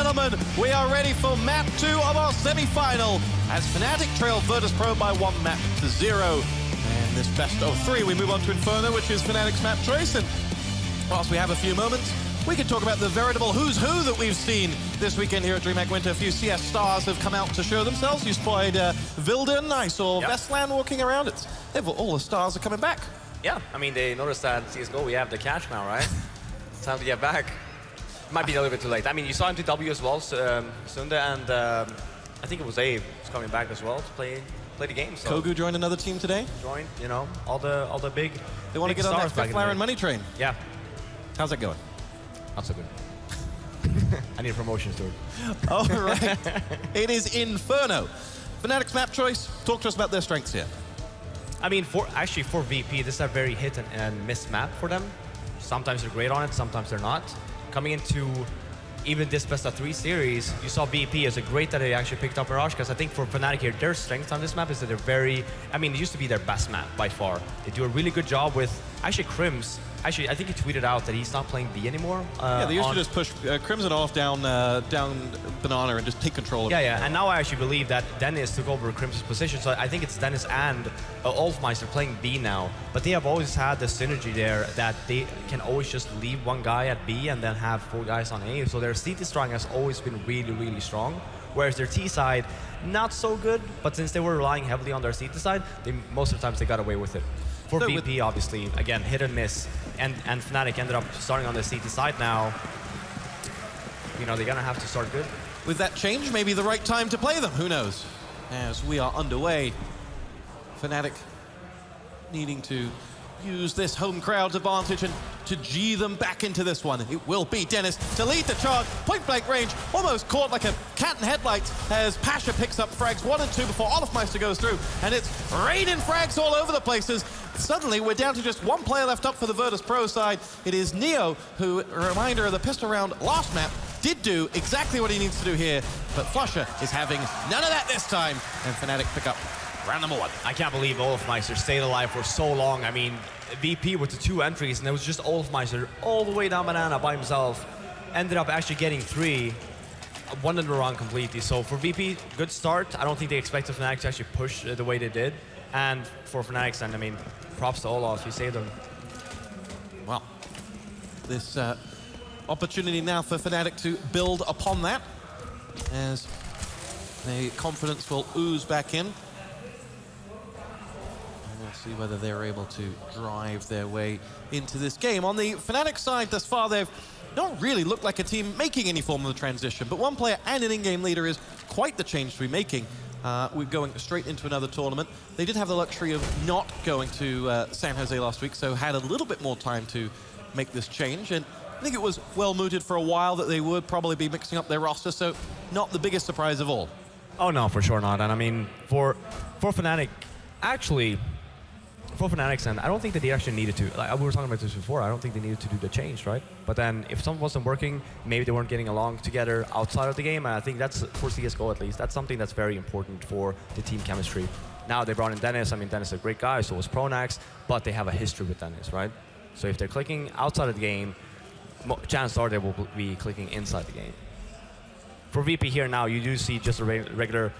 gentlemen, we are ready for map 2 of our semi-final as Fnatic trail Virtus Pro by 1 map to 0. And this best of 3, we move on to Inferno, which is Fnatic's map choice. And whilst we have a few moments, we can talk about the veritable who's who that we've seen this weekend here at Dreamhack Winter. A few CS stars have come out to show themselves. You spotted Vilden, I saw Vestland walking around. All the stars are coming back. Yeah, I mean, they noticed that CSGO, we have the catch now, right? It's time to get back. Might be a little bit too late. I mean, you saw MTW as well, Sunde, and I think it was Abe who's coming back as well to play the game. So. Kogu joined another team today. Joined, you know, all the big. They want to get on that fifth Laren money train. Yeah. How's that going? Not so good. I need a promotion, Stuart. All right. It is Inferno. Fnatic's map choice. Talk to us about their strengths here. I mean, for VP, this is a very hit and miss map for them. Sometimes they're great on it, sometimes they're not. Coming into even this best of 3 series, you saw VP as a great that they actually picked up Mirage, because I think for Fnatic here, their strength on this map is that they're very, I mean, it used to be their best map by far. They do a really good job with, actually Crims, actually I think he tweeted out that he's not playing B anymore. Yeah, they used to just push Crimson off down Banana and just take control of it. Yeah, and now I actually believe that Dennis took over Crimson's position, so I think it's Dennis and Olfmeister playing B now, but they have always had the synergy there that they can always just leave one guy at B and then have 4 guys on A, so their CT strong has always been really, really strong, whereas their T side, not so good, but since they were relying heavily on their CT side, most of the times they got away with it. For VP, obviously, again, hit and miss, and Fnatic ended up starting on the CT side now. You know, they're gonna have to start good. With that change, maybe the right time to play them, who knows? As we are underway, Fnatic needing to use this home crowd's advantage and to G them back into this one. It will be Dennis to lead the charge, point blank range, almost caught like a cat in headlights as Pasha picks up frags 1 and 2 before Olofmeister goes through, and it's raining frags all over the places. Suddenly, we're down to just 1 player left up for the Virtus Pro side. It is Neo, who, a reminder of the pistol round last map, did do exactly what he needs to do here, but Flusher is having none of that this time, and Fnatic pick up round number 1. I can't believe Olofmeister stayed alive for so long. I mean, VP with the 2 entries, and it was just Olofmeister all the way down Banana by himself. Ended up actually getting 3. One in the wrong completely. So for VP, good start. I don't think they expected Fnatic to actually push the way they did. And for Fnatic's end, I mean, props to Olof, he saved them. Well, this opportunity now for Fnatic to build upon that, as the confidence will ooze back in. We'll see whether they're able to drive their way into this game. On the Fnatic side thus far, they've not really looked like a team making any form of the transition, but 1 player and an in-game leader is quite the change to be making. We're going straight into another tournament. They did have the luxury of not going to San Jose last week, so had a little bit more time to make this change, and I think it was well mooted for a while that they would probably be mixing up their roster, so not the biggest surprise of all. Oh no, for sure not. And I mean, for Fnatic, actually, for Fnatic's end, I don't think that they actually needed to. Like we were talking about this before, I don't think they needed to do the change, right? But then if something wasn't working, maybe they weren't getting along together outside of the game, and I think that's, for CSGO at least, that's something that's very important for the team chemistry. Now they brought in Dennis. I mean, Dennis is a great guy, so was Pronax, but they have a history with Dennis, right? So if they're clicking outside of the game, chances are they will be clicking inside the game. For VP here now, you do see just a regular,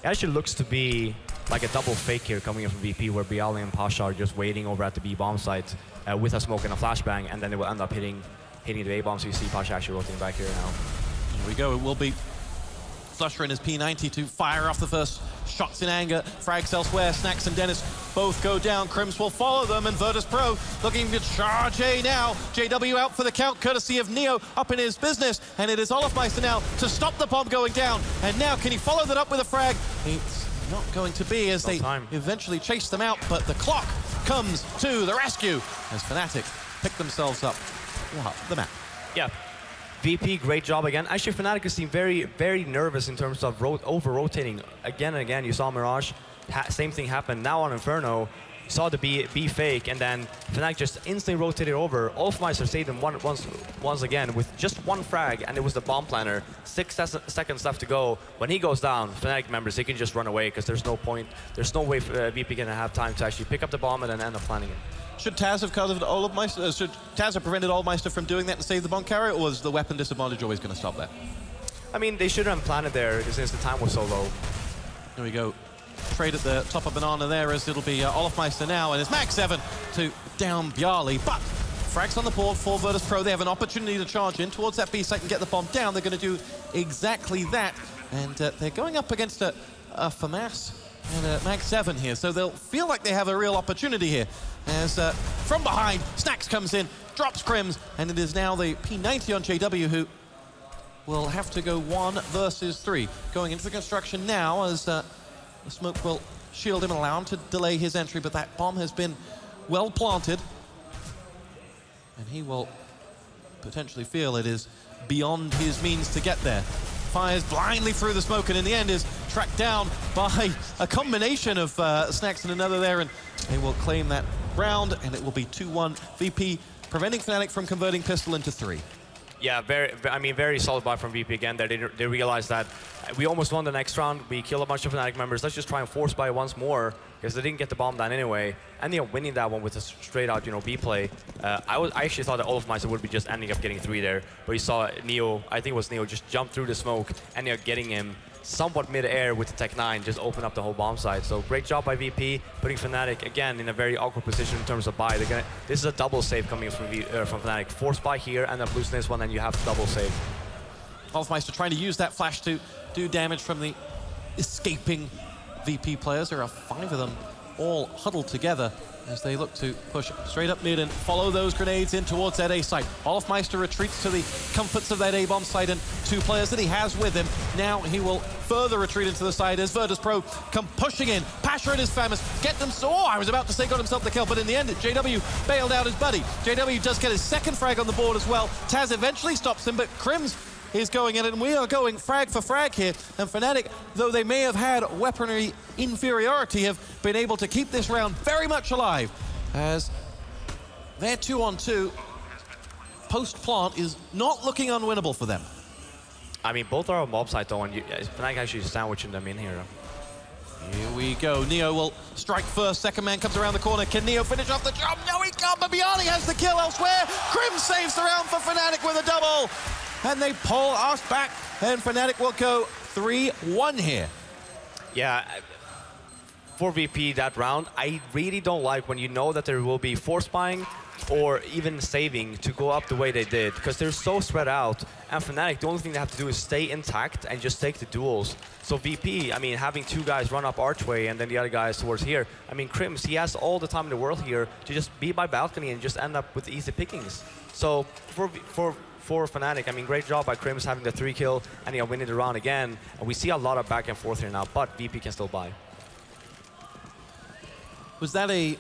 it actually looks to be like a double fake here coming in from VP, where Bialy and Pasha are just waiting over at the B bomb site with a smoke and a flashbang, and then they will end up hitting the A bomb. So you see Pasha actually rotating back here now. Here we go. It will be Flusher in his P90 to fire off the first shots in anger. Frags elsewhere. Snacks and Dennis both go down. Crims will follow them, and Virtus Pro looking to charge A now. JW out for the count, courtesy of Neo up in his business, and it is Olofmeister now to stop the bomb going down. And now can he follow that up with a frag? It's not going to be, as they eventually chase them out, but the clock comes to the rescue as Fnatic pick themselves up the map. Yeah. VP, great job again. Actually, Fnatic has seemed very, very nervous in terms of over-rotating again and again. You saw Mirage, same thing happened. Now on Inferno, you saw the B fake, and then Fnatic just instantly rotated over. Olofmeister saved him once again with just 1 frag, and it was the bomb planner. 6 seconds left to go. When he goes down, Fnatic members, they can just run away because there's no point. There's no way VP can have time to actually pick up the bomb and then end up planning it. Should Taz have covered Olofmeister? Should Taz have prevented Olofmeister from doing that and save the bomb carrier, or was the weapon disadvantage always going to stop that? I mean, they shouldn't have planted there since the time was so low. There we go. Trade at the top of Banana there as it'll be Olofmeister now, and it's Max 7 to down Bjarly. But frags on the board for Virtus Pro. They have an opportunity to charge in towards that B site and get the bomb down. They're going to do exactly that. And they're going up against a FAMAS and a Max 7 here. So they'll feel like they have a real opportunity here. As from behind, Snax comes in, drops Crims, and it is now the P90 on JW who will have to go 1 versus 3. Going into the construction now as the smoke will shield him and allow him to delay his entry, but that bomb has been well planted. And he will potentially feel it is beyond his means to get there. Fires blindly through the smoke, and in the end is tracked down by a combination of Snax and another there, and they will claim that round, and it will be 2-1 VP, preventing Fnatic from converting pistol into 3. Yeah, very solid buy from VP again. They realized that we almost won the next round. We killed a bunch of Fnatic members. Let's just try and force buy once more, because they didn't get the bomb down anyway. And they are winning that one with a straight out, B play. I actually thought that Olofmeister would be just ending up getting 3 there, but you saw Neo, I think it was Neo, just jump through the smoke, and they're getting him somewhat mid-air with the Tech 9, just open up the whole bomb site. So great job by VP, putting Fnatic again in a very awkward position in terms of buy. This is a double save coming from Fnatic. Force buy here and then losing this one, and you have double save. Olofmeister trying to use that flash to do damage from the escaping VP players. There are 5 of them all huddled together as they look to push straight up mid and follow those grenades in towards that A site. Olofmeister retreats to the comforts of that A bomb site and 2 players that he has with him. Now he will further retreat into the side as Virtus Pro come pushing in. Pasha and his famous get them. So, I was about to say got himself the kill, but in the end, JW bailed out his buddy. JW does get his second frag on the board as well. Taz eventually stops him, but Crims is going in, and we are going frag for frag here. And Fnatic, though they may have had weaponry inferiority, have been able to keep this round very much alive as their 2-on-2 post-plant is not looking unwinnable for them. I mean, both are on mob site though, and Fnatic actually sandwiching them in here. Here we go. Neo will strike first. Second man comes around the corner. Can Neo finish off the job? No, he can't, but Bjarly has the kill elsewhere. Crim saves the round for Fnatic with a double. And they pull us back, and Fnatic will go 3-1 here. Yeah, for VP that round, I really don't like when you know that there will be force buying or even saving to go up the way they did, because they're so spread out, and Fnatic, the only thing they have to do is stay intact and just take the duels. So VP, I mean, having 2 guys run up archway and then the other guys towards here, I mean, Crims, he has all the time in the world here to just be by balcony and just end up with easy pickings. So for Fnatic, I mean, great job by Crims having the 3 kill and winning the round again. And we see a lot of back and forth here now, but VP can still buy. Was that a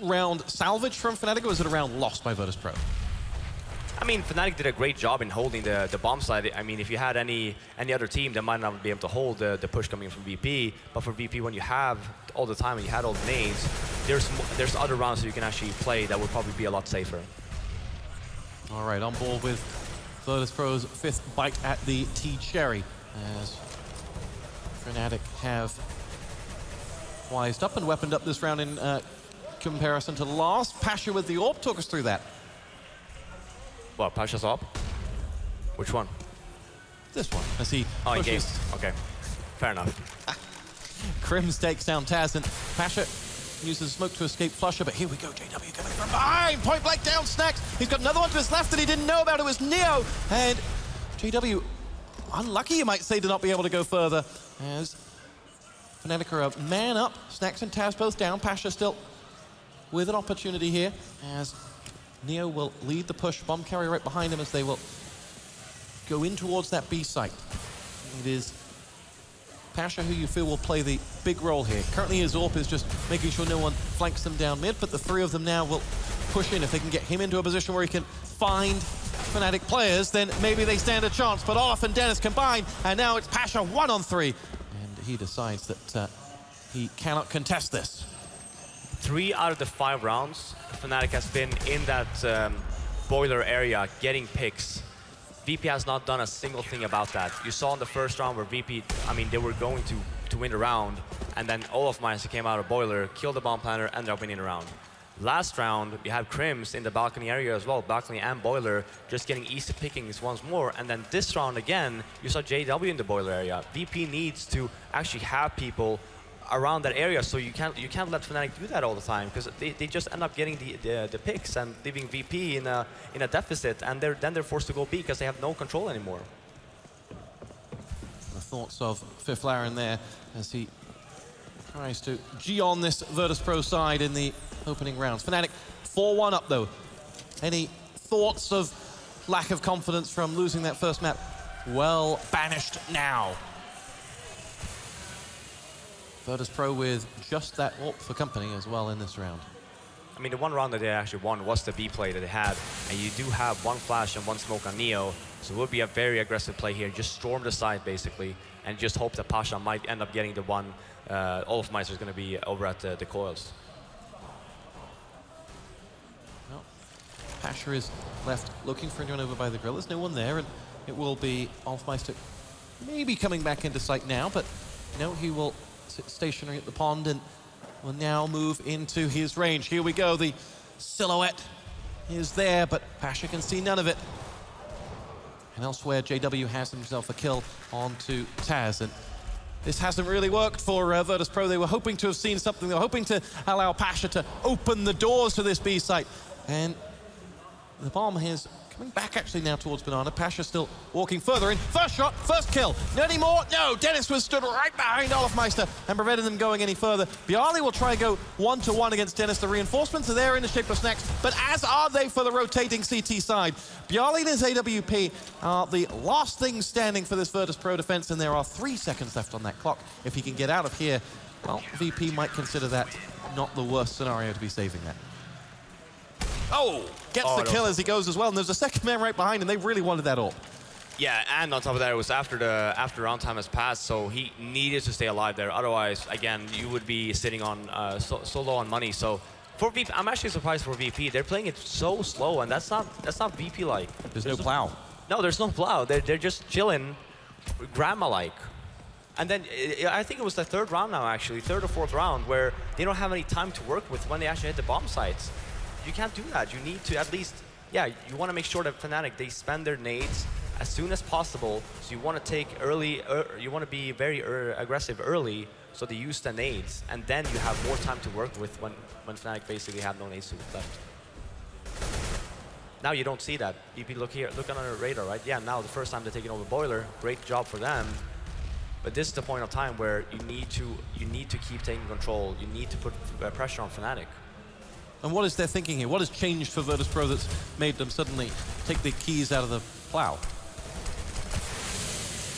round salvage from Fnatic, or was it a round lost by Virtus Pro? I mean, Fnatic did a great job in holding the bomb side. I mean, if you had any other team, they might not be able to hold the push coming from VP. But for VP, when you have all the time and you had all the nades, there's other rounds that you can actually play that would probably be a lot safer. All right, on board with Virtus Pro's 5th bite at the T-Cherry, as Fnatic have wised up and weaponed up this round in comparison to the last. Pasha with the AWP, talk us through that. What, Pasha's AWP? Which one? This one, as he in game. Okay, fair enough. Crims takes down Taz, and Pasha uses smoke to escape Flusher, but here we go, JW coming from behind, point blank down Snax. He's got another one to his left that he didn't know about. It was Neo, and JW, unlucky you might say, to not be able to go further, as Fnatic are a man up. Snax and Taz both down. Pasha still with an opportunity here, as Neo will lead the push. Bomb carrier right behind him as they will go in towards that B site. It is Pasha who you feel will play the big role here. Currently his AWP is just making sure no one flanks them down mid, but the 3 of them now will push in. If they can get him into a position where he can find Fnatic players, then maybe they stand a chance. But Olaf and Dennis combine, and now it's Pasha 1-on-3. And he decides that he cannot contest this. 3 out of the 5 rounds, Fnatic has been in that boiler area getting picks. VP has not done a single thing about that. You saw in the first round where VP, I mean, they were going to win the round, and then Olofmeister came out of boiler, killed the bomb planter, ended up winning the round. Last round, you had Crims in the balcony area as well, balcony and boiler, just getting easy pickings once more. And then this round again, you saw JW in the boiler area. VP needs to actually have people around that area, so you can't let Fnatic do that all the time, because they just end up getting the picks and leaving VP in a deficit, and then they're forced to go B because they have no control anymore. The thoughts of Fiflaren there as he tries to G on this Virtus.pro side in the opening rounds. Fnatic 4-1 up though. Any thoughts of lack of confidence from losing that first map? Well banished now. Virtus.pro with just that AWP for company as well in this round. I mean, the one round that they actually won was the B play that they had, and you do have one flash and one smoke on Neo, so it would be a very aggressive play here. Just storm the side, basically, and just hope that Pasha might end up getting the one. Olofmeister is going to be over at the coils. Well, Pasha is left looking for anyone over by the grill. There's no one there, and it will be Olofmeister maybe coming back into sight now, but no, he will sit stationary at the pond and will now move into his range. Here we go. The silhouette is there, but Pasha can see none of it. And elsewhere, JW has himself a kill onto Taz. And this hasn't really worked for Virtus.pro. They were hoping to have seen something. They were hoping to allow Pasha to open the doors to this B site. And the bomb is coming back actually now towards Banana. Pasha still walking further in. First shot, first kill. Not anymore. No, Dennis was stood right behind Olofmeister and prevented them going any further. Bjarly will try and go 1-to-1 against Dennis. The reinforcements are there in the shape of snacks, but as are they for the rotating CT side. Bjarly and his AWP are the last thing standing for this Virtus.pro defense, and there are 3 seconds left on that clock. If he can get out of here, well, VP might consider that not the worst scenario to be saving that. Oh, gets the kill as he goes as well, and there's a second man right behind, and they really wanted that AWP. Yeah, and on top of that, it was after round time has passed, so he needed to stay alive there. Otherwise, again, you would be sitting on so low on money. So for VP, I'm actually surprised for VP. They're playing it so slow, and that's not VP like. There's no plow. No, there's no plow. They're just chilling, grandma like. And then I think it was the third round now, actually, third or fourth round, where they don't have any time to work with when they actually hit the bomb sites. You can't do that. You need to at least, yeah, you want to make sure that Fnatic, they spend their nades as soon as possible. So you want to take early, you want to be very aggressive early, so they use the nades, and then you have more time to work with when Fnatic basically have no nades left. Now you don't see that. VP, look here, look on the radar, right? Yeah, now the first time they're taking over boiler, great job for them. But this is the point of time where you need to keep taking control. You need to put pressure on Fnatic. And what is their thinking here? What has changed for Virtus.pro that's made them suddenly take the keys out of the plow?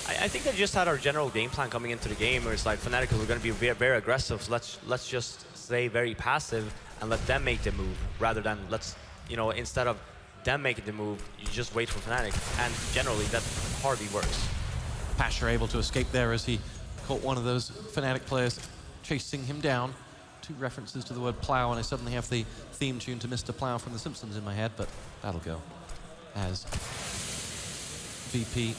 I think they just had our general game plan coming into the game, where it's like Fnatic are going to be very, very aggressive. So let's just stay very passive and let them make the move, rather than instead of them making the move, you just wait for Fnatic. And generally, that hardly works. Pasha able to escape there as he caught one of those Fnatic players chasing him down. 2 references to the word plow, and I suddenly have the theme tune to Mr. Plow from The Simpsons in my head, but that'll go. As VP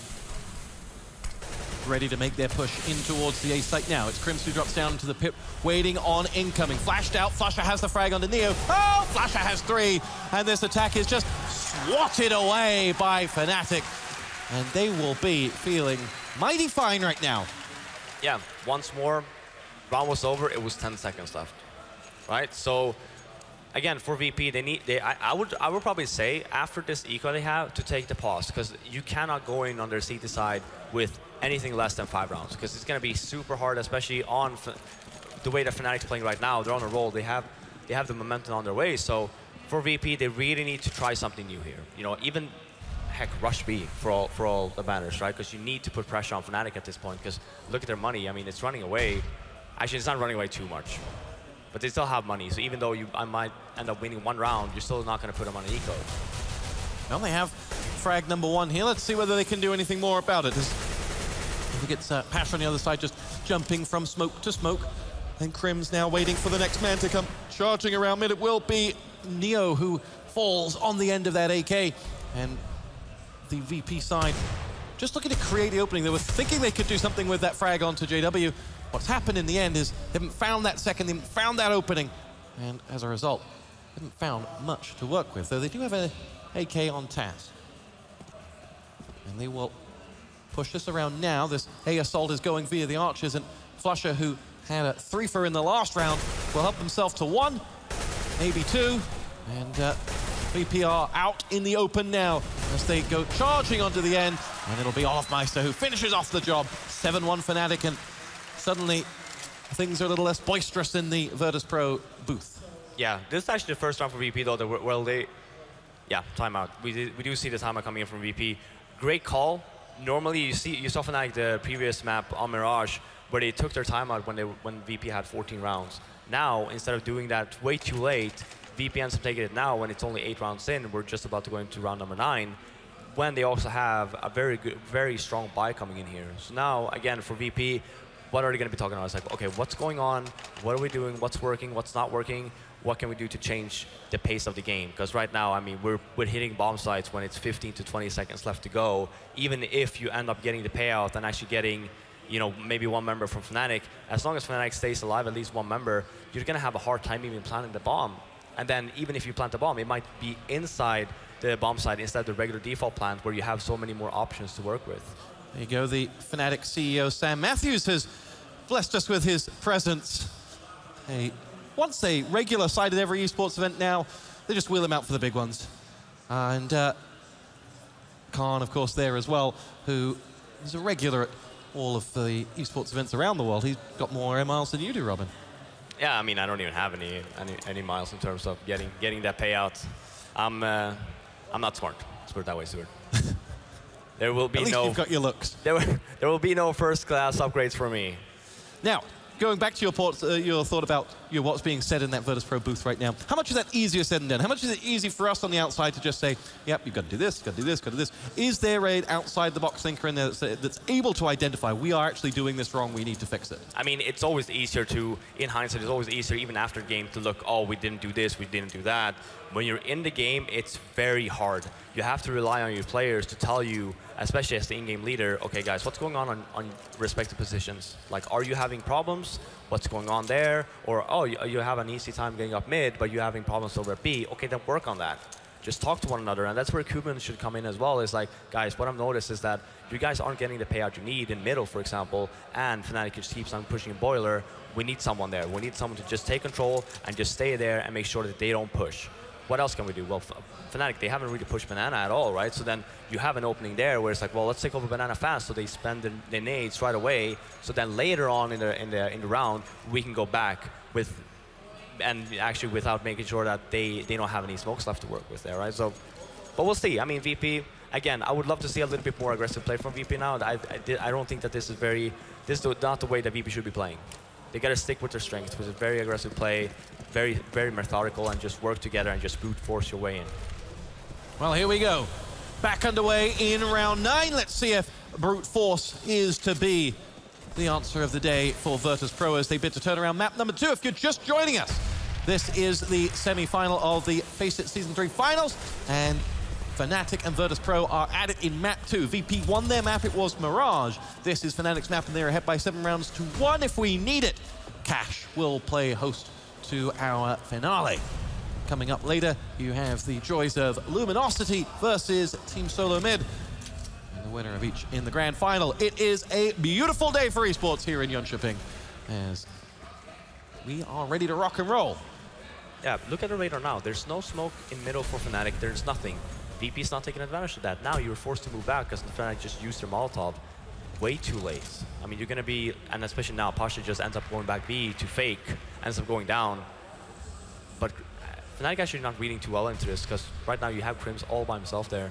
ready to make their push in towards the A site now. It's Crims who drops down into the pit, waiting on incoming. Flashed out, Flasher has the frag onto Neo. Oh, Flasher has 3, and this attack is just swatted away by Fnatic. And they will be feeling mighty fine right now. Yeah, once more, round was over, it was 10 seconds left, right? So, again, for VP, I would probably say, after this eco they have, to take the pause, because you cannot go in on their CT side with anything less than 5 rounds, because it's going to be super hard, especially on the way that Fnatic's playing right now. They're on a roll, they have the momentum on their way, so for VP, they really need to try something new here. Even, heck, rush B for all the banners, right? Because you need to put pressure on Fnatic at this point, because look at their money. I mean, it's running away. Actually, it's not running away too much, but they still have money. So even though I might end up winning 1 round, you're still not going to put them on an eco. Well, they have frag number 1 here. Let's see whether they can do anything more about it. I think it's Pasha on the other side, just jumping from smoke to smoke. And Crims now waiting for the next man to come charging around mid. It will be Neo who falls on the end of that AK. And the VP side just looking to create the opening. They were thinking they could do something with that frag onto JW. What's happened in the end is they haven't found that second, they haven't found that opening. And as a result, haven't found much to work with, though they do have a AK on Taz. And they will push this around now. This A assault is going via the archers, and Flusher, who had a 3-for in the last round, will help himself to 1, maybe 2. And VP are out in the open now as they go charging onto the end. And it'll be Olofmeister who finishes off the job. 7-1 Fnatic, and suddenly things are a little less boisterous in the Virtus.pro booth. Yeah, this is actually the first round for VP, though. Yeah, timeout. We do see the timeout coming in from VP. Great call. Normally, you saw Fnatic the previous map on Mirage, where they took their timeout when VP had 14 rounds. Now, instead of doing that way too late, VP ends up taking it now when it's only 8 rounds in. We're just about to go into round number 9, when they also have a very strong buy coming in here. So now, again, for VP, what are they going to be talking about? It's like, okay, what's going on? What are we doing? What's working? What's not working? What can we do to change the pace of the game? Because right now, I mean, we're hitting bomb sites when it's 15 to 20 seconds left to go. Even if you end up getting the payout and actually getting, you know, maybe 1 member from Fnatic, as long as Fnatic stays alive, at least 1 member, you're going to have a hard time even planting the bomb. And then even if you plant the bomb, it might be inside the bomb site instead of the regular default plant, where you have so many more options to work with. There you go. The Fnatic CEO, Sam Matthews, has blessed us with his presence. Once a regular side at every esports event now, they just wheel him out for the big ones. And Khan, of course, there as well, who is a regular at all of the esports events around the world. He's got more air miles than you do, Robin. Yeah, I mean, I don't even have any miles in terms of getting that payout. I'm not smart. Let's put it that way, Stuart. There will be At least you've got your looks. There will be no first-class upgrades for me. Now, going back to your thought about what's being said in that Virtus.pro booth right now, how much is that easier said than done? How much is it easy for us on the outside to just say, yep, you've got to do this, got to do this, got to do this? Is there an outside-the-box thinker in there that's able to identify, we are actually doing this wrong, we need to fix it? I mean, it's always easier to, in hindsight, it's always easier, even after the game, to look, oh, we didn't do this, we didn't do that. When you're in the game, it's very hard. You have to rely on your players to tell you, especially as the in-game leader, okay, guys, what's going on respective positions? Like, are you having problems? What's going on there? Or, oh, you have an easy time getting up mid, but you're having problems over at B. Okay, then work on that. Just talk to one another, and that's where Kuban should come in as well. Is like, guys, what I've noticed is that you guys aren't getting the payout you need in middle, for example, and Fnatic just keeps on pushing a boiler. We need someone there. We need someone to just take control and just stay there and make sure that they don't push. What else can we do? Well, Fnatic, they haven't really pushed Banana at all, right? So then you have an opening there where it's like, well, let's take over Banana fast, so they spend the nades right away. So then later on in the round, we can go back with, and actually without making sure that they don't have any smokes left to work with there, right? So, but we'll see. I mean, VP, again, I would love to see a little bit more aggressive play from VP now. I don't think that this is not the way that VP should be playing. They got to stick with their strengths, with a very aggressive play, very methodical, and just work together and just brute force your way in. Well, here we go. Back underway in round 9. Let's see if brute force is to be the answer of the day for Virtus.pro as they bid to turn around map number 2. If you're just joining us, this is the semi-final of the FACEIT Season 3 finals, and Fnatic and Virtus.pro are at it in map 2. VP won their map, it was Mirage. This is Fnatic's map, and they're ahead by 7 rounds to 1 if we need it. Cash will play host to our finale. Coming up later, you have the joys of Luminosity versus Team Solo Mid, and the winner of each in the grand final. It is a beautiful day for esports here in Jönköping, as we are ready to rock and roll. Yeah, look at the radar now. There's no smoke in middle for Fnatic. There's nothing. VP's not taking advantage of that. Now you're forced to move back because Fnatic just used their Molotov way too late. I mean, you're going to be, and especially now, Pasha just ends up going back B to fake, ends up going down. But Fnatic actually not reading too well into this, because right now you have Crims all by himself there.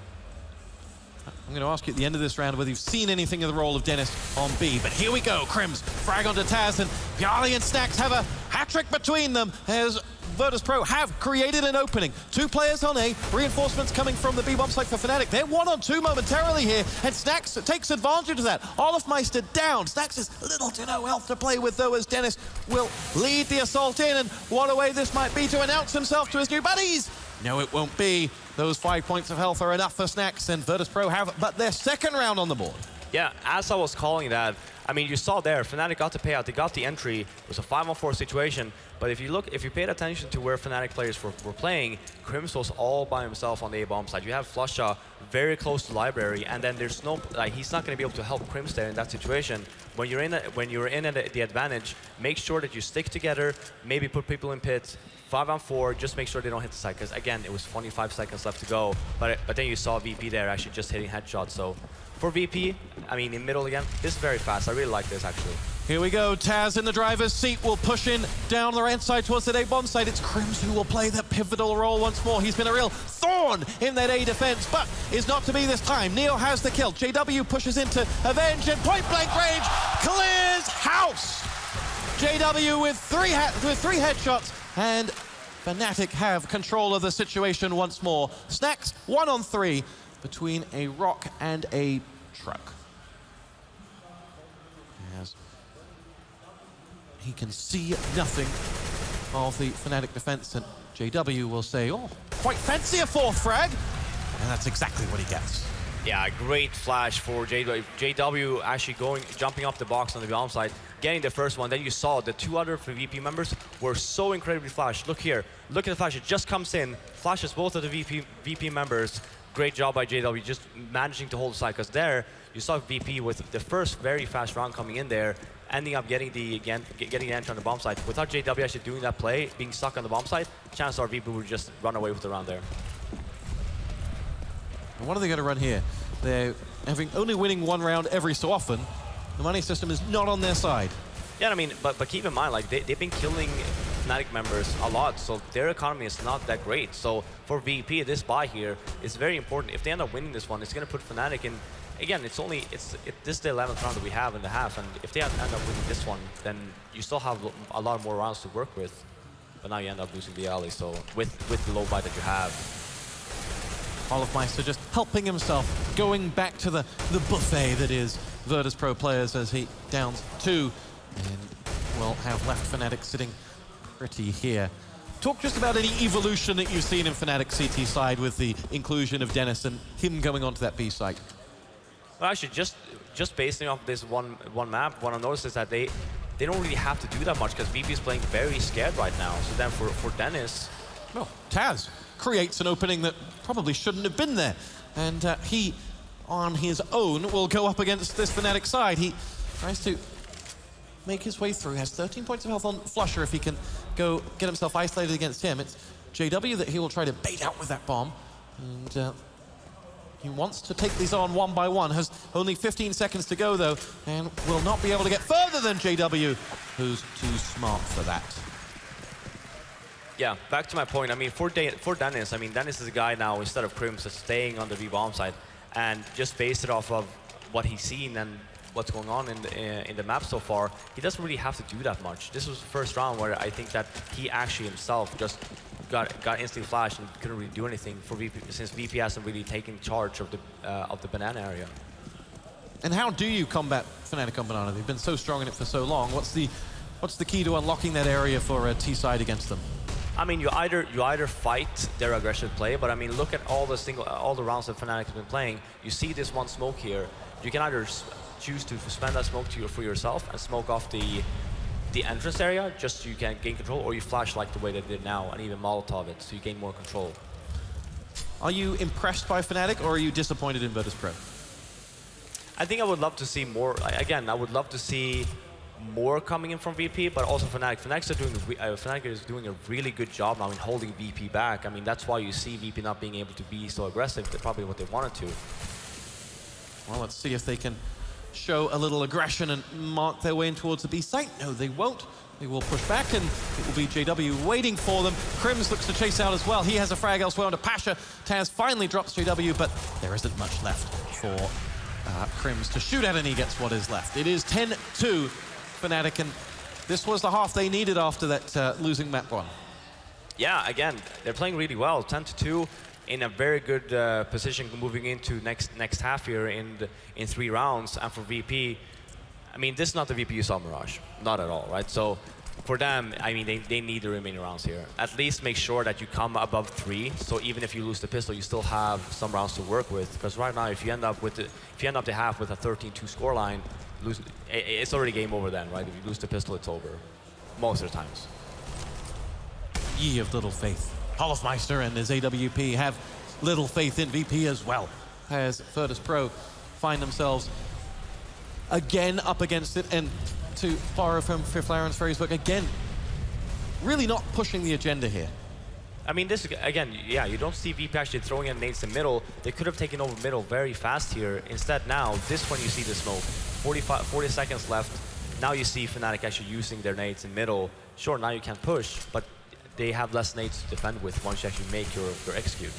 I'm going to ask you at the end of this round whether you've seen anything of the role of Dennis on B, but here we go. Crims frag onto Taz, and Piali and Snacks have a hat-trick between them as Virtus.pro have created an opening. 2 players on A, reinforcements coming from the B bomb site for Fnatic. They're 1-on-2 momentarily here, and Snacks takes advantage of that. Olofmeister down. Snacks has little to no health to play with, though, as Dennis will lead the assault in, and what a way this might be to announce himself to his new buddies. No, it won't be. Those 5 points of health are enough for Snacks, and Virtus.pro have but their 2nd round on the board. Yeah, as I was calling that, I mean, you saw there, Fnatic got the payout, they got the entry. It was a 5-on-4 situation. But if you paid attention to where Fnatic players were playing, Crims was all by himself on the A-bomb side. You have Flusha very close to library, and then there's no, like, he's not going to be able to help Crims there in that situation. When you're in the advantage, make sure that you stick together, maybe put people in pits, 5-on-4, just make sure they don't hit the side, because again, it was 25 seconds left to go. But then you saw VP there actually just hitting headshots. So for VP, I mean, in middle again, this is very fast. I really like this, actually. Here we go. Taz in the driver's seat will push in down the right side towards that A bomb side. It's Crims who will play that pivotal role once more. He's been a real thorn in that A defense, but is not to be this time. Neo has the kill. JW pushes into Avenge and point blank range clears house. JW with three headshots, and Fnatic have control of the situation once more. Snacks 1-on-3 between a rock and a truck. As he can see nothing of the Fnatic defense, and JW will say, oh, quite fancy a fourth frag, and that's exactly what he gets. Yeah, great flash for JW. JW actually jumping up the box on the bomb side, getting the first one. Then you saw the two other VP members were so incredibly flashed. Look here, look at the flash, it just comes in, flashes both of the VP members. Great job by JW, just managing to hold the side, because there you saw VP with the first very fast round coming in there, ending up getting the entry on the bomb side. Without JW actually doing that play, being stuck on the bomb side, chances are VP would just run away with the round there. And what are they going to run here? They're only winning one round every so often. The money system is not on their side. Yeah, I mean, but keep in mind, like they've been killing Fnatic members a lot, so their economy is not that great. So for VP, this buy here is very important. If they end up winning this one, it's going to put Fnatic in. Again, this is the 11th round that we have in the half, and if they end up winning this one, then you still have a lot more rounds to work with. But now you end up losing the alley. So with the low buy that you have. Olofmeister just helping himself, going back to the buffet that is Virtus Pro players as he downs 2, and will have left Fnatic sitting pretty here. Talk just about any evolution that you've seen in Fnatic CT side with the inclusion of Dennis and him going onto that B site. Well, actually, just basing off this one map, what I noticed is that they don't really have to do that much, because VP is playing very scared right now. So then for Dennis, well, Taz creates an opening that probably shouldn't have been there, and he, on his own, will go up against this Fnatic side. He tries to make his way through, has 13 points of health on Flusher. If he can go get himself isolated against him, it's JW that he will try to bait out with that bomb, and he wants to take these on one by one. Has only 15 seconds to go though, and will not be able to get further than JW, who's too smart for that. Yeah, back to my point. I mean, for Dennis, I mean, Dennis is a guy now, instead of Crims, just staying on the B-bomb side, and just based it off of what he's seen and what's going on in the map so far, he doesn't really have to do that much. This was the first round where I think that he actually himself just got instantly flashed and couldn't really do anything for VP, since VP hasn't really taken charge of the banana area. And how do you combat Fnatic on banana? They've been so strong in it for so long. What's the key to unlocking that area for a T side against them? I mean, you either fight their aggressive play, but I mean, look at all the rounds that Fnatic has been playing. You see this one smoke here. You can either choose to spend that smoke for yourself and smoke off the entrance area just so you can gain control, or you flash like the way they did now and even Molotov it so you gain more control. Are you impressed by Fnatic, or are you disappointed in Virtus Pro? I think I would love to see more. Again, I would love to see more coming in from VP, but also Fnatic. Fnatic is doing a really good job now in holding VP back. I mean, that's why you see VP not being able to be so aggressive. That's probably what they wanted to. Well, let's see if they can show a little aggression and mark their way in towards the B site. No, they won't. They will push back, and it will be JW waiting for them. Crims looks to chase out as well. He has a frag elsewhere onto Pasha. Taz finally drops JW, but there isn't much left for Crims to shoot at, and he gets what is left. It is 10-2 Fnatic, and this was the half they needed after that losing map one. Yeah, again, they're playing really well. 10-2 in a very good position moving into next half here in 3 rounds. And for VP, I mean, this is not the VP you saw Mirage, not at all, right? So for them, I mean, they need the remaining rounds here. At least make sure that you come above 3. So even if you lose the pistol, you still have some rounds to work with. Because right now, if you end up the half with a 13-2 scoreline, it's already game over then, right? If you lose the pistol, it's over. Most of the times. Ye of little faith. Hofmeister and his AWP have little faith in VP as well, as Virtus.pro find themselves again up against it, and to borrow from Fiflaren's phrase book, again, really not pushing the agenda here. I mean, this, again, yeah, you don't see VP actually throwing in nades in middle. They could have taken over middle very fast here. Instead now, this one you see the smoke. 40 seconds left. Now you see Fnatic actually using their nades in middle. Sure, now you can push, but they have less nades to defend with once you actually make your execute.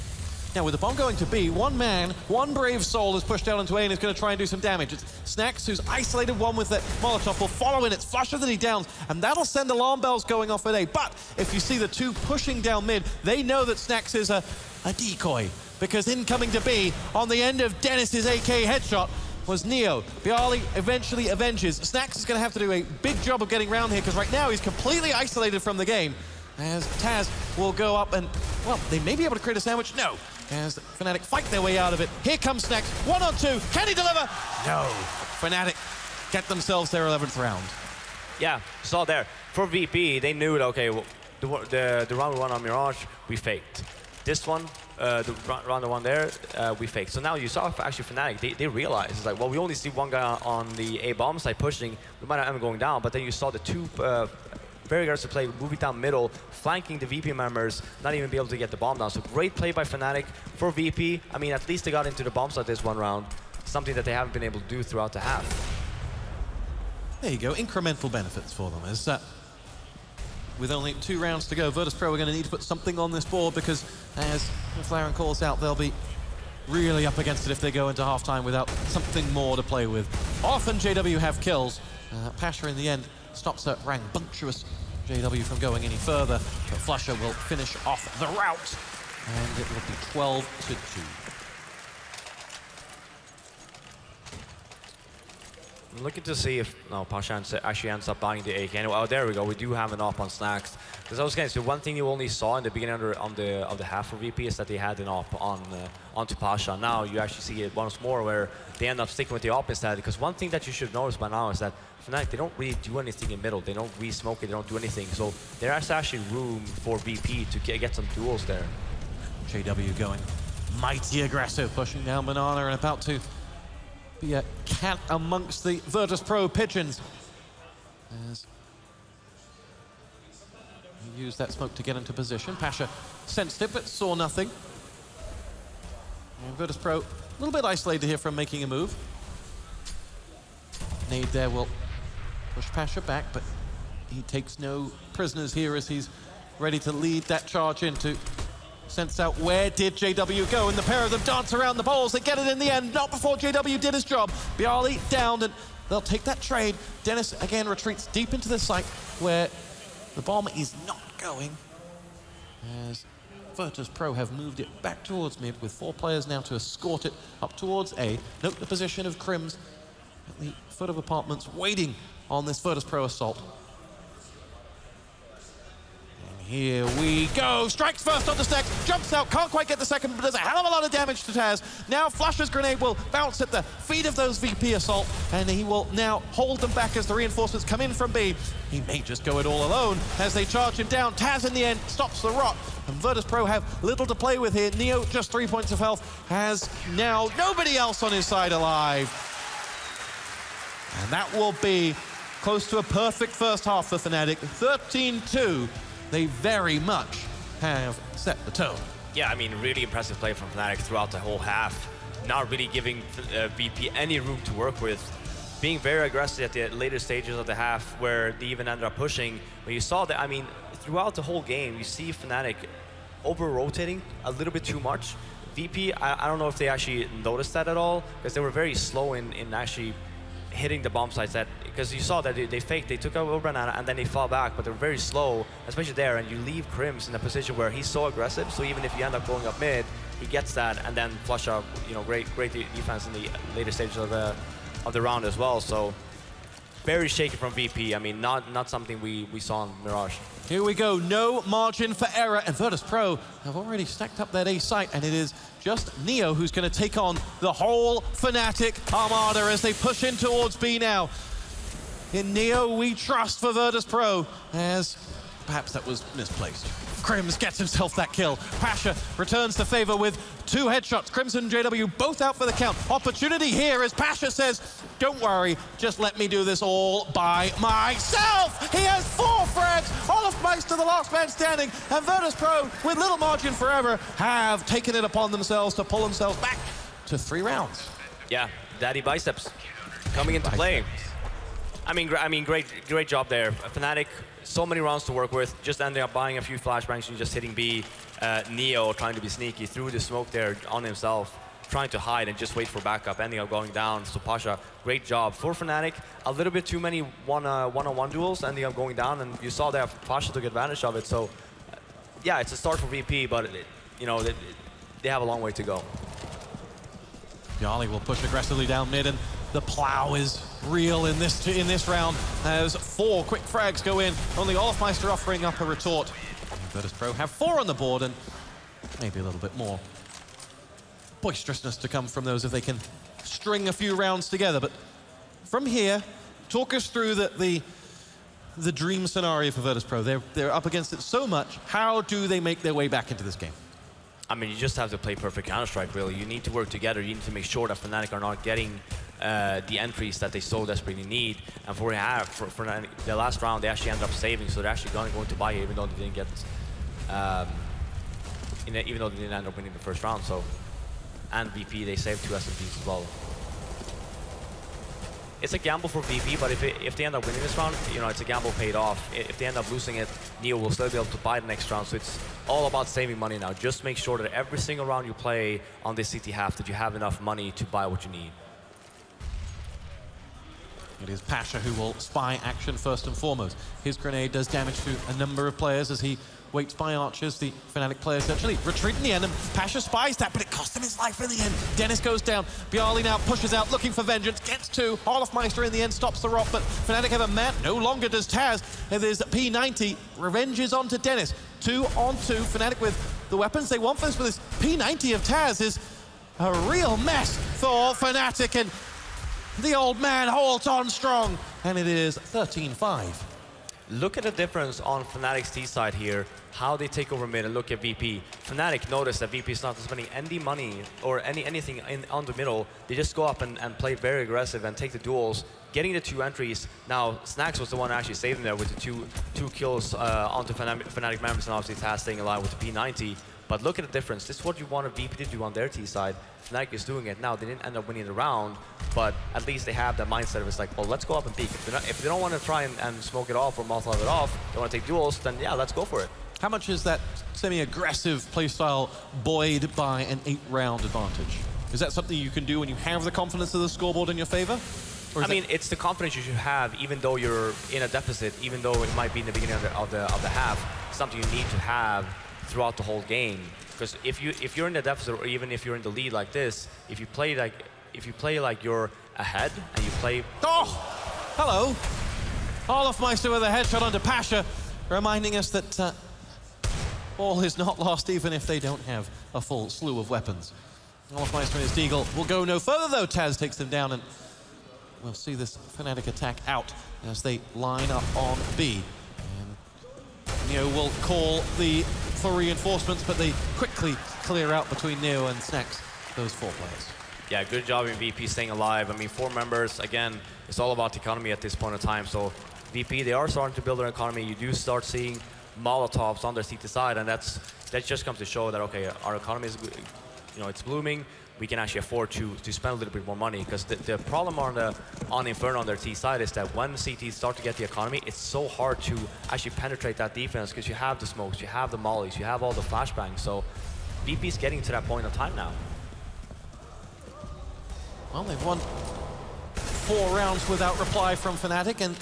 Now, with the bomb going to B, one man, one brave soul is pushed down into A and is going to try and do some damage. It's Snax, who's isolated one with that Molotov, will follow in. It's Flusher that he downs, and that'll send alarm bells going off at A. But if you see the two pushing down mid, they know that Snax is a decoy, because incoming to B, on the end of Dennis's AK headshot, was Neo. Bialy eventually avenges. Snax is going to have to do a big job of getting around here, because right now he's completely isolated from the game. As Taz will go up and, well, they may be able to create a sandwich. No. As Fnatic fight their way out of it. Here comes Snax. 1-on-2. Can he deliver? No. Fnatic get themselves their 11th round. Yeah, saw there. For VP, they knew that, okay, well, the round 1 on Mirage, we faked. This one, the round 1 there, we faked. So now you saw actually Fnatic, they realized, it's like, well, we only see one guy on the A bomb side pushing. We might not end up going down, but then you saw the two very aggressive play, moving down middle, flanking the VP members, not even be able to get the bomb down. So great play by Fnatic for VP. I mean, at least they got into the bomb site this one round, something that they haven't been able to do throughout the half. There you go, incremental benefits for them. As with only 2 rounds to go, Virtus.pro are going to need to put something on this board, because as Flaren calls out, they'll be really up against it if they go into halftime without something more to play with. Often JW have kills. Pasha in the end stops a rambunctious JW from going any further, but Flusher will finish off the rout, and it will be 12-2. I'm looking to see if Pasha actually ends up buying the AK. Anyway, oh, there we go. We do have an op on Snax. Because I was going to say, one thing you only saw in the beginning of the half for VP is that they had an op onto Pasha. Now you actually see it once more where they end up sticking with the op instead. Because one thing that you should notice by now is that Fnatic, they don't really do anything in middle. They don't re-smoke it. They don't do anything. So there's actually room for VP to get some duels there. JW going mighty aggressive, pushing down Banana and about to be a cat amongst the Virtus.pro pigeons. As he used that smoke to get into position. Pasha sensed it, but saw nothing. And Virtus.pro a little bit isolated here from making a move. Nade there will push Pasha back, but he takes no prisoners here as he's ready to lead that charge into. Sense out where did JW go, and the pair of them dance around the poles. They get it in the end, not before JW did his job. Bialy downed, and they'll take that trade. Dennis again retreats deep into the site where the bomb is not going, as Virtus.pro have moved it back towards mid with 4 players now to escort it up towards A. Note the position of Crims at the foot of apartments waiting on this Virtus.pro assault. Here we go. Strikes first on the stack, jumps out, can't quite get the second, but does a hell of a lot of damage to Taz. Now Flusher's grenade will bounce at the feet of those VP assault, and he will now hold them back as the reinforcements come in from B. He may just go it all alone as they charge him down. Taz in the end stops the rot, and Virtus.pro have little to play with here. Neo just 3 points of health, has now nobody else on his side alive. And that will be close to a perfect first half for Fnatic. 13-2. They very much have set the tone. Yeah, I mean, really impressive play from Fnatic throughout the whole half. Not really giving VP any room to work with. Being very aggressive at the later stages of the half where they even ended up pushing. But you saw that, I mean, throughout the whole game, you see Fnatic over-rotating a little bit too much. VP, I don't know if they actually noticed that at all, because they were very slow in actually hitting the bomb sites, that because you saw that they faked, they took over Banana and then they fall back, but they're very slow, especially there, and you leave Crims in a position where he's so aggressive, so even if you end up going up mid, he gets that, and then flush up, you know, great defense in the later stages of the round as well. So very shaky from VP. I mean, not something we saw in Mirage. Here we go, no margin for error, and Virtus.pro have already stacked up that A site, and it is just Neo who's going to take on the whole Fnatic armada as they push in towards B now. In Neo we trust for Virtus.pro, as perhaps that was misplaced. Crims gets himself that kill. Pasha returns the favor with 2 headshots. Crimson and JW both out for the count. Opportunity here as Pasha says, don't worry, just let me do this all by myself. He has 4 frags. Olofmeister, the last man standing, and Virtus.pro, with little margin for error, have taken it upon themselves to pull themselves back to 3 rounds. Yeah, Daddy Biceps coming into play. I mean, great job there. Fnatic, so many rounds to work with, just ending up buying a few flashbangs and just hitting B. Neo trying to be sneaky, threw the smoke there on himself, trying to hide and just wait for backup, ending up going down. So Pasha, great job. For Fnatic, a little bit too many one-on-one duels, ending up going down, and you saw that Pasha took advantage of it. So yeah, it's a start for VP, but you know, they have a long way to go. Yali will push aggressively down mid, and the plow is real in this round as 4 quick frags go in. Only Olofmeister offering up a retort. Virtus.pro have 4 on the board, and maybe a little bit more boisterousness to come from those if they can string a few rounds together. But from here, talk us through the dream scenario for Virtus.pro. They're up against it so much. How do they make their way back into this game? I mean, you just have to play perfect Counter-Strike, really. You need to work together. You need to make sure that Fnatic are not getting the entries that they so desperately need. And for the last round, they actually ended up saving, so they're actually going to buy it, even though they didn't get, even though they didn't end up winning the first round. So, and VP, they saved 2 SMPs as well. It's a gamble for VP, but if they end up winning this round, you know, it's a gamble paid off. If they end up losing it, Neo will still be able to buy the next round. So it's all about saving money now. Just make sure that every single round you play on this CT half, that you have enough money to buy what you need. It is Pasha who will spy action first and foremost. His grenade does damage to a number of players as he waits by archers. The Fnatic players actually retreat in the end, and Pasha spies that, but it cost him his life in the end. Dennis goes down. Bjarly now pushes out, looking for vengeance, gets 2. Olofmeister in the end stops the rot, but Fnatic have a man. No longer does Taz. And there's P90. Revenge is onto Dennis. 2 on 2. Fnatic with the weapons they want for this, but this P90 of Taz is a real mess for Fnatic, and the old man holds on strong, and it is 13-5. Look at the difference on Fnatic's T side here, how they take over mid, and look at VP. Fnatic noticed that VP is not spending any money or anything on the middle. They just go up and play very aggressive and take the duels, getting the 2 entries. Now, Snacks was the one actually saving there with the two kills onto Fnatic members, and obviously Taz staying alive with the P90. But look at the difference. This is what you want a VP to do on their T side. Fnatic is doing it now. They didn't end up winning the round, but at least they have that mindset of it's like, well, let's go up and peek. If they don't want to try and smoke it off or Molotov it off, they want to take duels, then yeah, let's go for it. How much is that semi-aggressive playstyle buoyed by an 8-round advantage? Is that something you can do when you have the confidence of the scoreboard in your favor? I mean, it's the confidence you should have, even though you're in a deficit, even though it might be in the beginning of the half. Something you need to have throughout the whole game. Because if you're in the deficit, or even if you're in the lead like this, if you play like you're ahead and you play. Oh, hello, Olofmeister with a headshot onto Pasha, reminding us that all is not lost, even if they don't have a full slew of weapons. Olofmeister and his Deagle will go no further though. Taz takes them down, and we'll see this Fnatic attack out as they line up on B. And Neo will call for reinforcements, but they quickly clear out between Neo and Snacks, those 4 players. Yeah, good job in VP staying alive. I mean, 4 members, again, it's all about the economy at this point in time. So VP, they are starting to build their economy. You do start seeing Molotovs on their CT side, and that just comes to show that, okay, our economy is, you know, it's blooming. We can actually afford to spend a little bit more money, because the problem on Inferno on their T side is that when CTs start to get the economy, it's so hard to actually penetrate that defense, because you have the smokes, you have the mollies, you have all the flashbangs. So VP's getting to that point of time now. Well, they've won 4 rounds without reply from Fnatic, and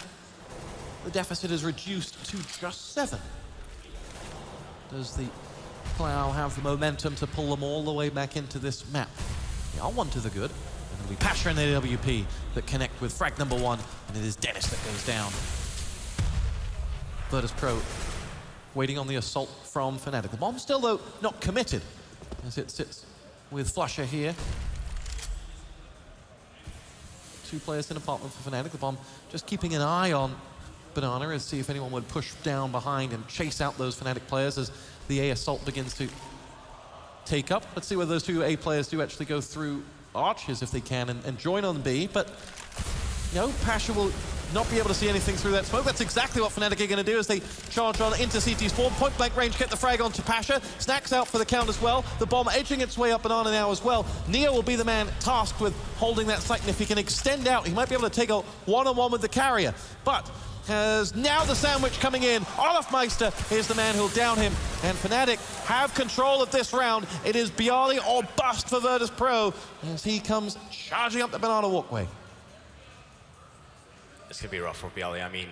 the deficit is reduced to just 7. Does the Plow have the momentum to pull them all the way back into this map? They are 1 to the good, and It'll be Pasha and the AWP that connect with frag number 1, and it is Dennis that goes down. Virtus.pro waiting on the assault from Fnatic. The bomb still, though, not committed, as it sits with Flusher here. 2 players in apartment for Fnatic. The bomb just keeping an eye on Banana as see if anyone would push down behind and chase out those Fnatic players as the A assault begins to take up. Let's see whether those 2 A players do actually go through arches if they can and join on B, but no, Pasha will not be able to see anything through that smoke. That's exactly what Fnatic are going to do as they charge on into CT spawn. Point blank range, get the frag onto Pasha. Snacks out for the count as well. The bomb edging its way up Banana now as well. Neo will be the man tasked with holding that site, and if he can extend out, he might be able to take a one-on-one with the carrier. But has now the sandwich coming in. Olafmeister is the man who'll down him, and Fnatic have control of this round. It is Bialy or bust for Virtus.pro as he comes charging up the Banana walkway. This could be rough for Bialy. I mean,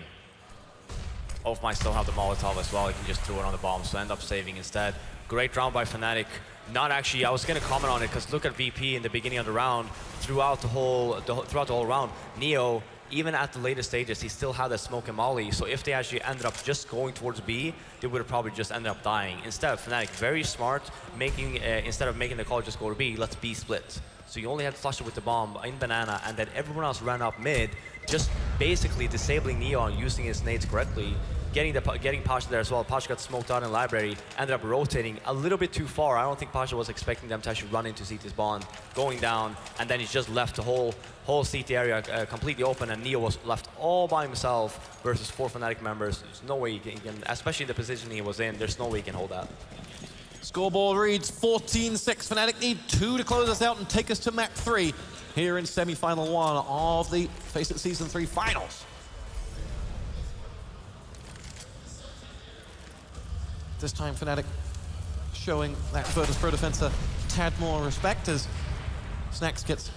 Olaf might still have the Molotov as well. He can just throw it on the bomb, so end up saving instead. Great round by Fnatic. Not actually, I was going to comment on it because look at VP in the beginning of the round. Throughout the whole round, Neo, even at the later stages, he still had that smoke and molly. So if they actually ended up just going towards B, they would have probably just ended up dying. Instead, Fnatic very smart, making instead of making the call just go to B, let's B split. So you only had Flusher with the bomb in Banana, and then everyone else ran up mid, just basically disabling Neo and using his nades correctly, getting Pasha there as well. Pasha got smoked out in library, ended up rotating a little bit too far. I don't think Pasha was expecting them to actually run into CT spawn, going down, and then he's just left the whole CT area completely open, and Neo was left all by himself versus 4 Fnatic members. There's no way he can, especially the position he was in, there's no way he can hold that. Scoreboard reads 14-6. Fnatic need 2 to close us out and take us to map 3 here in semi-final 1 of the FACEIT Season 3 finals. This time Fnatic showing that Virtus.pro defense a tad more respect as Snacks gets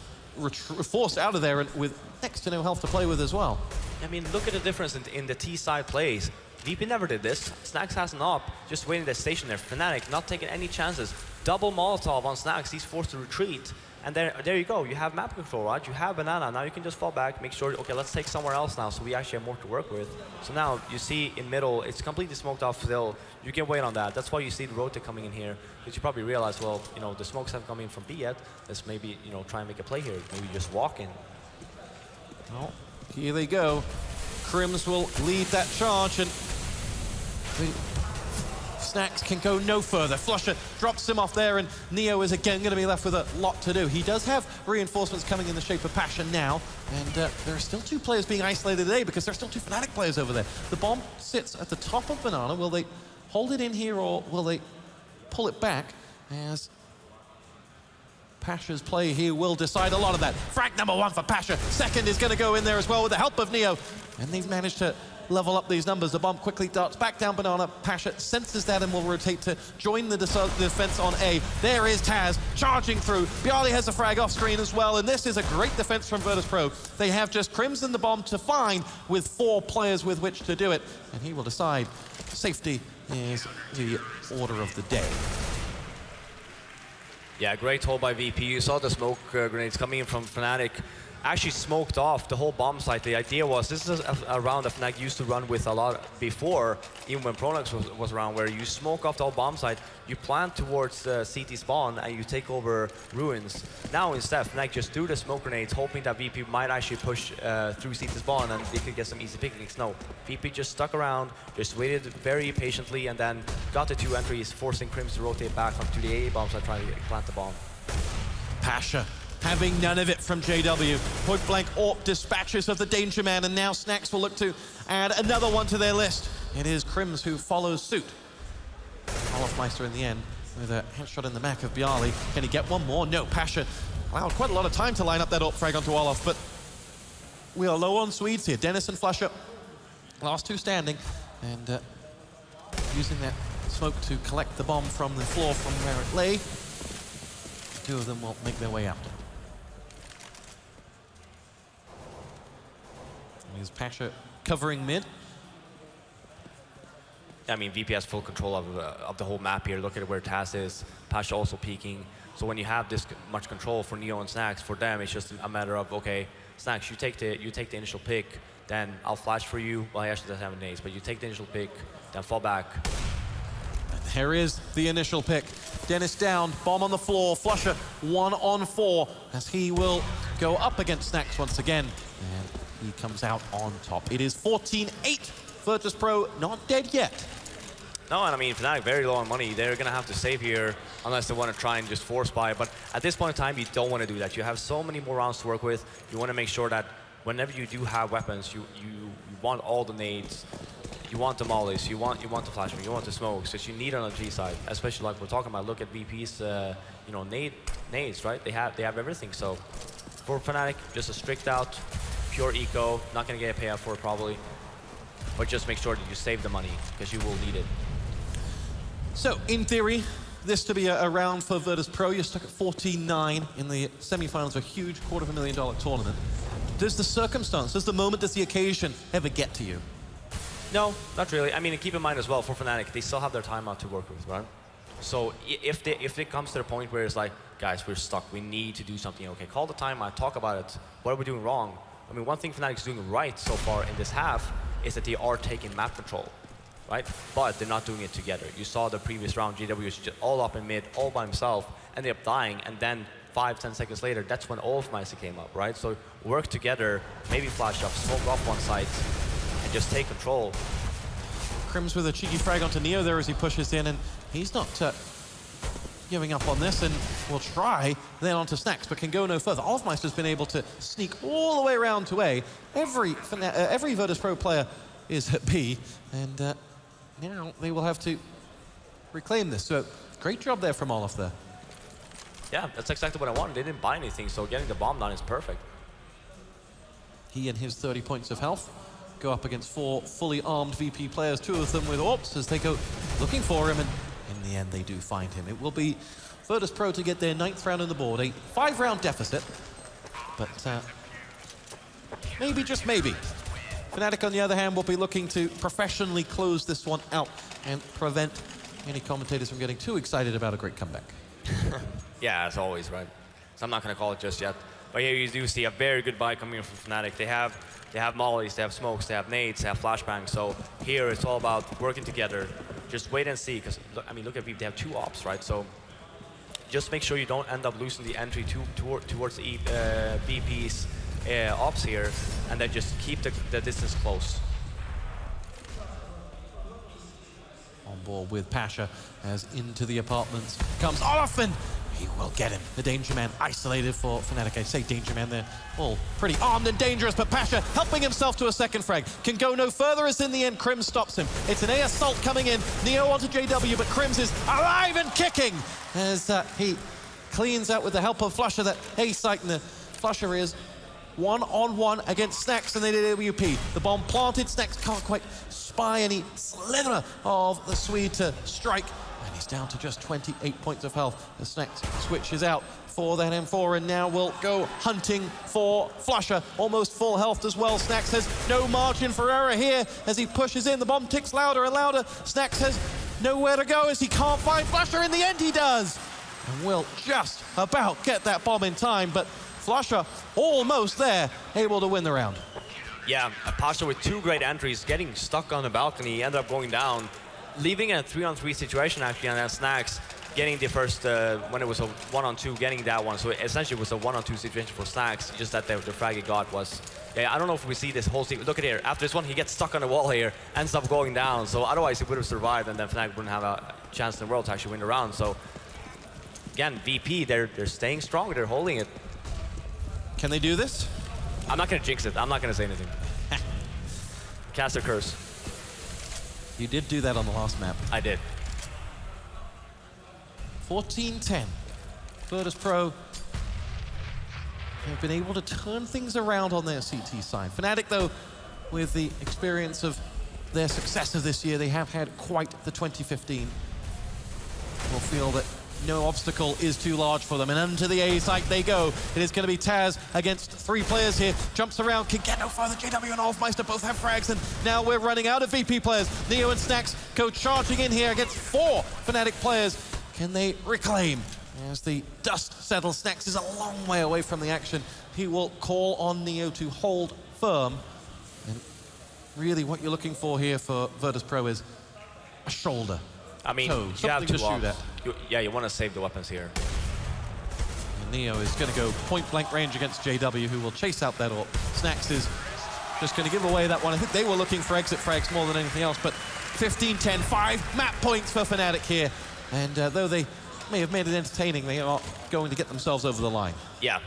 forced out of there and with next to no health to play with as well. I mean, look at the difference in the T side plays. VP never did this. Snacks has an op, just waiting there, station there. Fnatic not taking any chances. Double Molotov on Snacks, he's forced to retreat. And there you go, you have map control, right? You have Banana, now you can just fall back, make sure, okay, let's take somewhere else now so we actually have more to work with. So now, you see in middle, it's completely smoked off still. You can wait on that. That's why you see the rotate coming in here. Because you probably realize, well, you know, the smokes haven't come in from B yet. Let's maybe, you know, try and make a play here. Maybe just walk in. Well, here they go. Crims will lead that charge, and Snacks can go no further. Flusher drops him off there, and Neo is again going to be left with a lot to do. He does have reinforcements coming in the shape of Pasha now, and there are still 2 players being isolated today because there are still 2 Fnatic players over there. The bomb sits at the top of Banana. Will they hold it in here, or will they pull it back as Pasha's play here will decide a lot of that. Frag number 1 for Pasha. Second is going to go in there as well with the help of Neo, and they've managed to level up these numbers. The bomb quickly darts back down Banana. Pasha senses that and will rotate to join the defense on A. There is Taz charging through. Bialy has a frag off screen as well, and this is a great defense from Virtus.pro. They have just Crimson the bomb to find with 4 players with which to do it, and he will decide safety is the order of the day. Yeah, great hold by VP. You saw the smoke grenades coming in from Fnatic. Actually smoked off the whole bomb site. The idea was, this is a round that Fnatic used to run with a lot before, even when Pronox was around, where you smoke off the whole bomb site, you plant towards the CT spawn, and you take over ruins. Now instead, Fnatic just threw the smoke grenades, hoping that VP might actually push through CT spawn, and they could get some easy picnics. No, VP just stuck around, just waited very patiently, and then got the 2 entries, forcing Crims to rotate back onto the AA bomb site, trying to plant the bomb. Pasha having none of it from JW. Point blank AWP dispatches of the Danger Man, and now Snacks will look to add another one to their list. It is Crims who follows suit. Olafmeister in the end with a headshot in the back of Bialy. Can he get one more? No, Pasha allowed quite a lot of time to line up that AWP frag onto Olaf, but we are low on Swedes here. Dennis and Flusher, last 2 standing, and using that smoke to collect the bomb from the floor from where it lay. 2 of them will make their way out. Here's Pasha covering mid. I mean, VP has full control of the whole map here. Look at where Taz is. Pasha also peeking. So when you have this much control for Neo and Snax, for them it's just a matter of, okay, Snax, you take the initial pick, then I'll flash for you. Well, he actually doesn't have an ace, but you take the initial pick, then fall back. And there is the initial pick. Dennis down, bomb on the floor, Flusher 1-on-4 as he will go up against Snax once again. And he comes out on top. It is 14-8. Virtus.pro not dead yet. No, and I mean, Fnatic very low on money. They're going to have to save here unless they want to try and just force buy. But at this point in time, you don't want to do that. You have so many more rounds to work with. You want to make sure that whenever you do have weapons, you want all the nades. You want the mollies, you want the flashbang, you want the smokes, that you need on the G side, especially like we're talking about. Look at VP's, you know, nades, right? They have everything. So for Fnatic, just a strict out, pure eco, not gonna get a payout for it probably, but just make sure that you save the money because you will need it. So in theory, this to be a round for Virtus.pro. You're stuck at 14-9 in the semifinals of a huge $250,000 tournament. Does the circumstance, does the moment, does the occasion ever get to you? No, not really. I mean, keep in mind as well, for Fnatic, they still have their timeout to work with, right? So if it comes to the point where it's like, guys, we're stuck, we need to do something, okay, call the timeout, talk about it. What are we doing wrong? I mean, one thing Fnatic is doing right so far in this half is that they are taking map control, right? But they're not doing it together. You saw the previous round, GW was just all up in mid, all by himself, ended up dying, and then 5-10 seconds later, that's when all of FACEIT came up, right? So work together, maybe flash up, smoke off one side, and just take control. Crims with a cheeky frag onto Neo there as he pushes in, and he's not giving up on this, and will try then onto Snax, but can go no further. Olfmeister's been able to sneak all the way around to A. Every Virtus.pro player is at B, and now they will have to reclaim this. So great job there from Olaf there. Yeah, that's exactly what I wanted. They didn't buy anything, so getting the bomb down is perfect. He and his 30 points of health go up against 4 fully armed VP players, 2 of them with AWPs as they go looking for him, and in the end they do find him. It will be Virtus.pro to get their 9th round on the board, a 5-round deficit, but maybe, just maybe, Fnatic on the other hand will be looking to professionally close this one out and prevent any commentators from getting too excited about a great comeback. Yeah, as always, right? So I'm not going to call it just yet. But here you do see a very good buy coming in from Fnatic. They have mollies, they have smokes, they have nades, they have flashbangs. So here it's all about working together. Just wait and see, because I mean, look at VP, they have 2 ops, right? So just make sure you don't end up losing the entry towards the VP's ops here, and then just keep the distance close. On board with Pasha as into the apartments comes Olaf, and he will get him. The Danger Man isolated for Fnatic. I say Danger Man, they're all pretty armed and dangerous, but Pasha helping himself to a second frag. Can go no further as in the end Crims stops him. It's an A assault coming in. Neo onto JW, but Crims is alive and kicking as he cleans out with the help of Flusher that FACEIT, and the Flusher is 1-on-1 against Snax and the AWP. The bomb planted, Snax can't quite spy any slither of the Swede to strike. And he's down to just 28 points of health. The Snax switches out for that M4 and now will go hunting for Flusher. Almost full health as well. Snax has no margin for error here as he pushes in. The bomb ticks louder and louder. Snax has nowhere to go as he can't find Flusher. In the end he does. And will just about get that bomb in time, but Flusher almost there, able to win the round. Yeah, Pasha with 2 great entries, getting stuck on the balcony, ended up going down, leaving a 3-on-3 situation actually, and then Snax getting the first, when it was a 1-on-2, getting that one. So essentially it was a 1-on-2 situation for Snax, just that the frag he got was, yeah, I don't know if we see this whole thing. Look at here, after this one, he gets stuck on the wall here, ends up going down. So otherwise he would have survived, and then Fnatic wouldn't have a chance in the world to actually win the round. So again, VP, they're staying strong, they're holding it. Can they do this? I'm not going to jinx it. I'm not going to say anything. Cast a curse. You did do that on the last map. I did. 14-10. Virtus.pro have been able to turn things around on their CT side. Fnatic, though, with the experience of their success of this year, they have had quite the 2015. Will feel that No obstacle is too large for them, and into the A site they go. It is going to be Taz against 3 players here. Jumps around, can get no further. JW and Olfmeister both have frags, and now we're running out of VP players. Neo and Snacks go charging in here against 4 Fnatic players. Can they reclaim? As the dust settles, Snacks is a long way away from the action. He will call on Neo to hold firm. And really what you're looking for here for Virtus.pro is a shoulder. I mean, toe, you have to shoot at. Yeah, you want to save the weapons here. And Neo is going to go point-blank range against JW, who will chase out that AWP. Snacks is just going to give away that one. I think they were looking for exit frags more than anything else, but 15-10, 5 map points for Fnatic here. And though they may have made it entertaining, they are going to get themselves over the line. Yeah.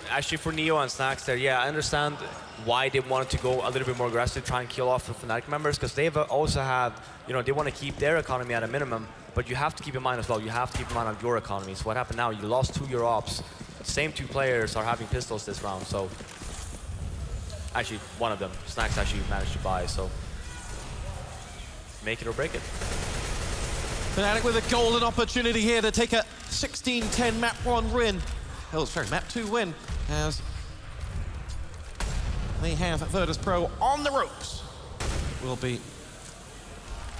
Actually, for Neo and Snacks there, yeah, I understand why they wanted to go a little bit more aggressive, try and kill off the Fnatic members, because they also have, you know, they want to keep their economy at a minimum, but you have to keep in mind as well, you have to keep in mind of your economy. So what happened now, you lost 2 your ops, same 2 players are having pistols this round, so actually one of them, Snacks actually managed to buy, so make it or break it. Fnatic with a golden opportunity here to take a 16-10 map 1 win. Oh, sorry, map 2 win, as they have Virtus.pro on the ropes. Will be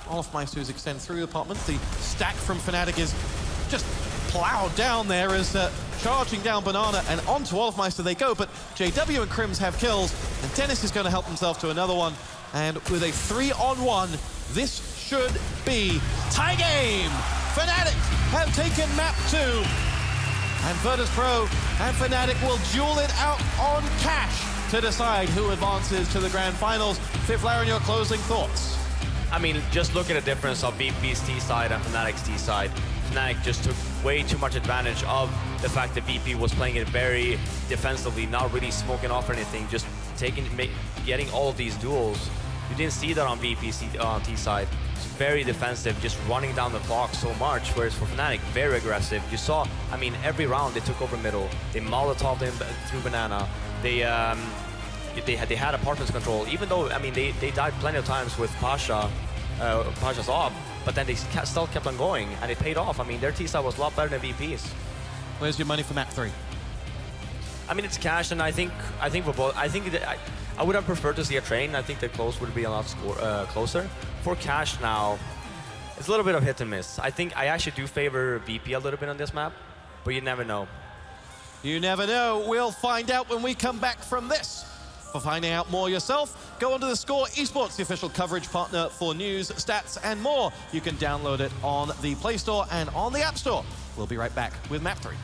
Olfmeister who's extend through the apartment. The stack from Fnatic is just plowed down there as charging down Banana, and onto Olfmeister they go, but JW and Crims have kills, and Dennis is going to help himself to another one, and with a 3-on-1, this should be tie game. Fnatic have taken map 2. And Virtus.pro and Fnatic will duel it out on cash to decide who advances to the grand finals. Fifth Laren, your closing thoughts? I mean, just look at the difference of VP's T side and Fnatic's T side. Fnatic just took way too much advantage of the fact that VP was playing it very defensively, not really smoking off or anything, just getting all of these duels. You didn't see that on VP's T side. It's very defensive, just running down the clock so much, whereas for Fnatic, very aggressive. You saw, I mean, every round they took over middle. They Molotov'd in through Banana. They had apartments control, even though, I mean, they died plenty of times with Pasha's op, but then they still kept on going, and it paid off. I mean, their T-side was a lot better than VP's. Where's your money for map 3? I mean, it's cash, and I think for both, I would have preferred to see a train. I think the close would be a lot closer. For cash now, it's a little bit of hit and miss. I think I actually do favor VP a little bit on this map, but you never know. You never know. We'll find out when we come back from this. For finding out more yourself, go onto the Score Esports, the official coverage partner for news, stats, and more. You can download it on the Play Store and on the App Store. We'll be right back with map 3.